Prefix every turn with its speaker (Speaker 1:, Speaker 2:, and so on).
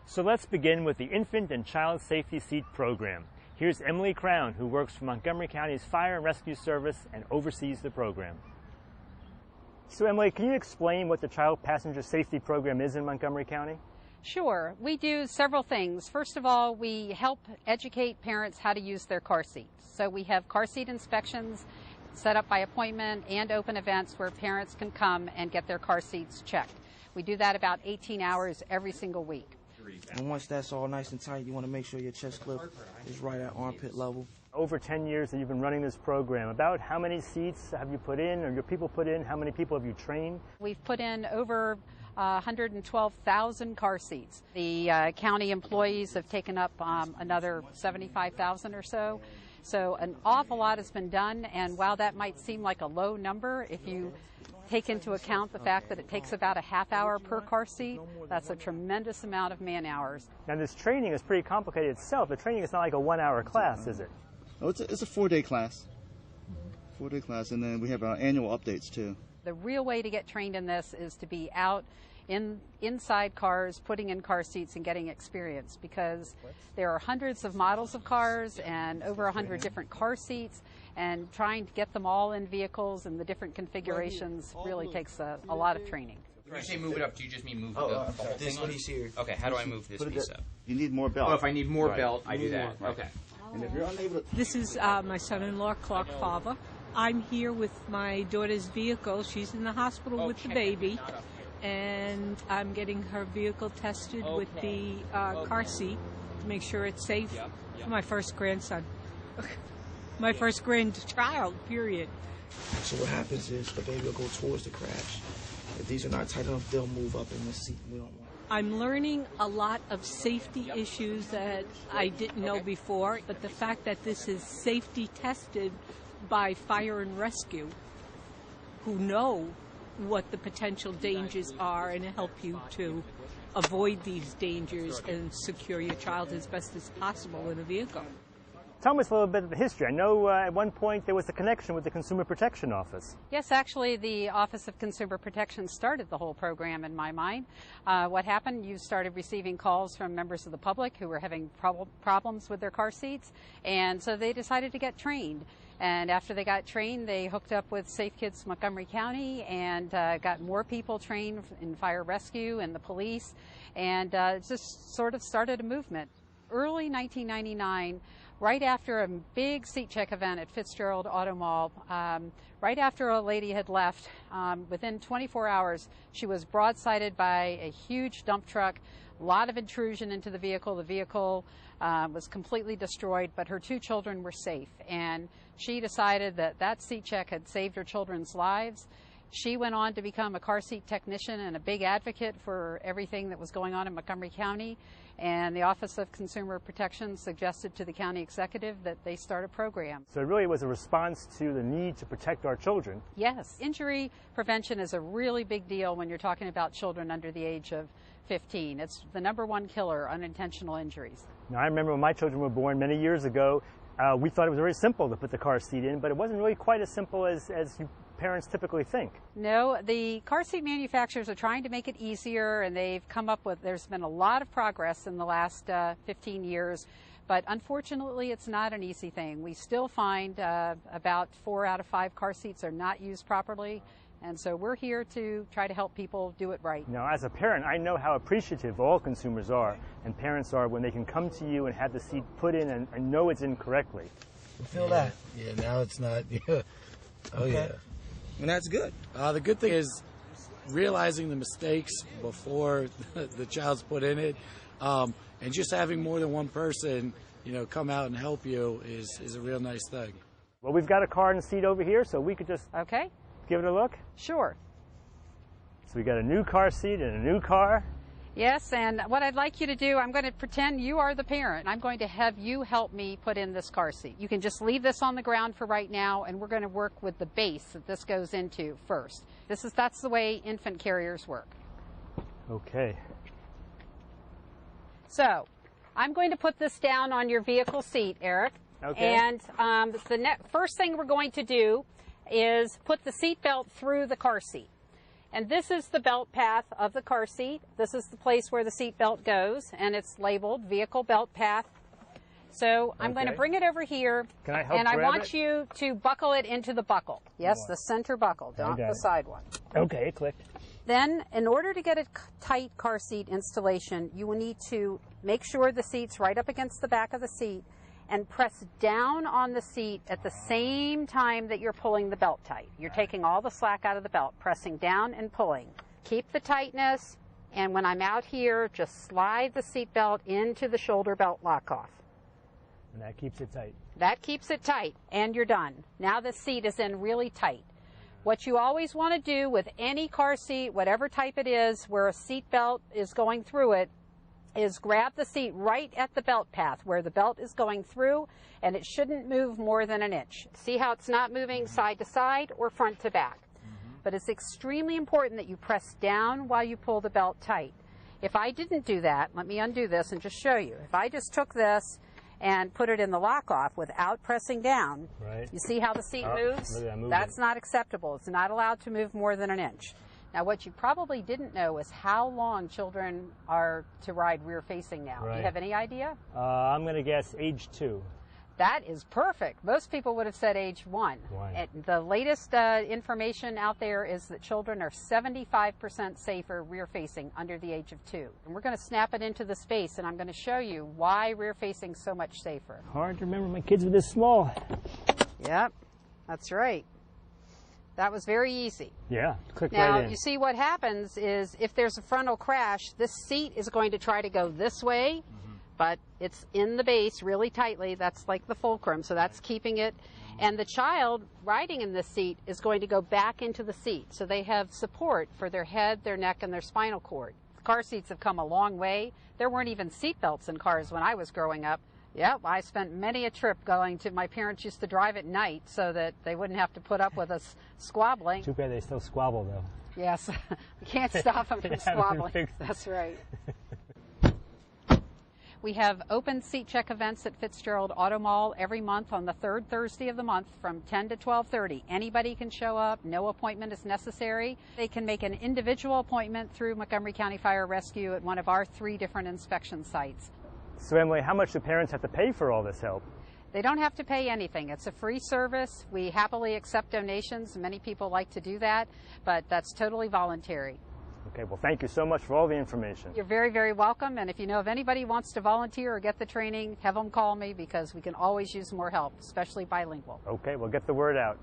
Speaker 1: So let's begin with the Infant and Child Safety Seat Program. Here's Emilie Crown, who works for Montgomery County's Fire and Rescue Service and oversees the program. So Emilie, can you explain what the Child Passenger Safety Program is in Montgomery County?
Speaker 2: Sure. We do several things. First of all, we help educate parents how to use their car seats. So we have car seat inspections set up by appointment and open events where parents can come and get their car seats checked. We do that about 18 hours every single week.
Speaker 3: And once that's all nice and tight, you want to make sure your chest clip is right at armpit level.
Speaker 1: Over 10 years that you've been running this program, about how many seats have you put in, or your people put in? How many people have you trained?
Speaker 2: We've put in over 112,000 car seats. The county employees have taken up another 75,000 or so. So an awful lot has been done, and while that might seem like a low number, if you take into account the fact that it takes about a half hour per car seat, that's a tremendous amount of man hours.
Speaker 1: Now this training is pretty complicated itself. The training is not like a 1 hour class, is it?
Speaker 4: Oh, it's a 4-day class. 4-day class, and then we have our annual updates too.
Speaker 2: The real way to get trained in this is to be out inside cars, putting in car seats and getting experience, because there are hundreds of models of cars and over 100 different car seats, and trying to get them all in vehicles and the different configurations really takes a lot of training.
Speaker 5: When you say move it up, do you just mean move the whole thing on?
Speaker 3: Here.
Speaker 5: Okay, how do I move this piece up?
Speaker 4: You need more belt.
Speaker 5: Oh, if I need more belt, I do that. Okay.
Speaker 4: And if you're unable to...
Speaker 6: This is my son-in-law, Clark Farber. I'm here with my daughter's vehicle. She's in the hospital with the baby, and I'm getting her vehicle tested with the car seat to make sure it's safe for my first grandson. My first grandchild, period.
Speaker 3: So what happens is the baby will go towards the crash. If these are not tight enough, they'll move up in the seat. We don't want.
Speaker 6: I'm learning a lot of safety issues that I didn't know before, but the fact that this is safety tested by fire and rescue, who know what the potential dangers are and help you to avoid these dangers and secure your child as best as possible in a vehicle.
Speaker 1: Tell us a little bit of the history. I know at one point there was a connection with the Consumer Protection Office.
Speaker 2: Yes, actually the Office of Consumer Protection started the whole program in my mind. What happened, you started receiving calls from members of the public who were having problems with their car seats, and so they decided to get trained. And after they got trained, they hooked up with Safe Kids Montgomery County and got more people trained in fire rescue and the police, and just sort of started a movement. Early 1999, right after a big seat check event at Fitzgerald Auto Mall, right after a lady had left, within 24 hours, she was broadsided by a huge dump truck, a lot of intrusion into the vehicle. The vehicle was completely destroyed, but her 2 children were safe. And she decided that that seat check had saved her children's lives. She went on to become a car seat technician and a big advocate for everything that was going on in Montgomery County. And the Office of Consumer Protection suggested to the county executive that they start a program.
Speaker 1: So it really was a response to the need to protect our children.
Speaker 2: Yes. Injury prevention is a really big deal when you're talking about children under the age of 15. It's the #1 killer, unintentional injuries.
Speaker 1: Now, I remember when my children were born many years ago, we thought it was very simple to put the car seat in, but it wasn't really quite as simple as you parents typically think.
Speaker 2: No, the car seat manufacturers are trying to make it easier, and they've come up with, there's been a lot of progress in the last 15 years, but unfortunately it's not an easy thing. We still find about 4 out of 5 car seats are not used properly, and so we're here to try to help people do it right.
Speaker 1: Now, as a parent, I know how appreciative all consumers are and parents are when they can come to you and have the seat put in and know it's in correctly.
Speaker 3: You feel that?
Speaker 7: Yeah, now it's not. Yeah. Oh, yeah.
Speaker 3: And that's good.
Speaker 7: The good thing is realizing the mistakes before the child's put in it, and just having more than one person, come out and help you is a real nice thing.
Speaker 1: Well, we've got a car and seat over here, so we could just give it a look.
Speaker 2: Sure.
Speaker 1: So we got a new car seat and a new car.
Speaker 2: Yes, and what I'd like you to do, I'm going to pretend you are the parent. I'm going to have you help me put in this car seat. You can just leave this on the ground for right now, and we're going to work with the base that this goes into first. That's the way infant carriers work.
Speaker 1: Okay.
Speaker 2: So, I'm going to put this down on your vehicle seat, Eric.
Speaker 1: Okay.
Speaker 2: And the first thing we're going to do is put the seat belt through the car seat. And this is the belt path of the car seat. This is the place where the seat belt goes, and it's labeled Vehicle Belt Path. So I'm going to bring it over here,
Speaker 1: Can I help
Speaker 2: and I
Speaker 1: grab
Speaker 2: want
Speaker 1: it?
Speaker 2: you to buckle it into the buckle. Yes, the center buckle, not the side one.
Speaker 1: Okay, it clicked.
Speaker 2: Then, in order to get a tight car seat installation, you will need to make sure the seat's right up against the back of the seat and press down on the seat at the same time that you're pulling the belt tight. You're taking all the slack out of the belt, pressing down and pulling. Keep the tightness, and when I'm out here, just slide the seat belt into the shoulder belt lock-off.
Speaker 1: And that keeps it tight.
Speaker 2: That keeps it tight, and you're done. Now the seat is in really tight. What you always want to do with any car seat, whatever type it is, where a seat belt is going through it, is grab the seat right at the belt path where the belt is going through, and it shouldn't move more than an inch. See how it's not moving side to side or front to back. But it's extremely important that you press down while you pull the belt tight. If I didn't do that, let me undo this and just show you. If I just took this and put it in the lock-off without pressing down, you see how the seat moves?
Speaker 1: Look at that movement.
Speaker 2: That's not acceptable. It's not allowed to move more than an inch. Now, what you probably didn't know is how long children are to ride rear-facing now. Do you have any idea?
Speaker 1: I'm going to guess age 2.
Speaker 2: That is perfect. Most people would have said age 1. The latest information out there is that children are 75% safer rear-facing under the age of 2. And we're going to snap it into the space, and I'm going to show you why rear-facing is so much safer.
Speaker 1: Hard to remember my kids were this small.
Speaker 2: Yep, that's right. That was very easy.
Speaker 1: Yeah, click
Speaker 2: now,
Speaker 1: right in.
Speaker 2: you see what happens is if there's a frontal crash, this seat is going to try to go this way, but it's in the base really tightly. That's like the fulcrum, so that's keeping it. And the child riding in this seat is going to go back into the seat, so they have support for their head, their neck, and their spinal cord. Car seats have come a long way. There weren't even seat belts in cars when I was growing up. Yep, I spent many a trip going to, my parents used to drive at night so that they wouldn't have to put up with us squabbling.
Speaker 1: Too bad they still squabble, though.
Speaker 2: Yes, we can't stop them from squabbling. That's right. We have open seat check events at Fitzgerald Auto Mall every month on the third Thursday of the month from 10 to 12:30. Anybody can show up. No appointment is necessary. They can make an individual appointment through Montgomery County Fire Rescue at one of our 3 different inspection sites.
Speaker 1: So, Emily, how much do parents have to pay for all this help?
Speaker 2: They don't have to pay anything. It's a free service. We happily accept donations. Many people like to do that, but that's totally voluntary.
Speaker 1: Okay, well, thank you so much for all the information.
Speaker 2: You're very, very welcome. And if you know of anybody who wants to volunteer or get the training, have them call me because we can always use more help, especially bilingual.
Speaker 1: Okay, well, get the word out.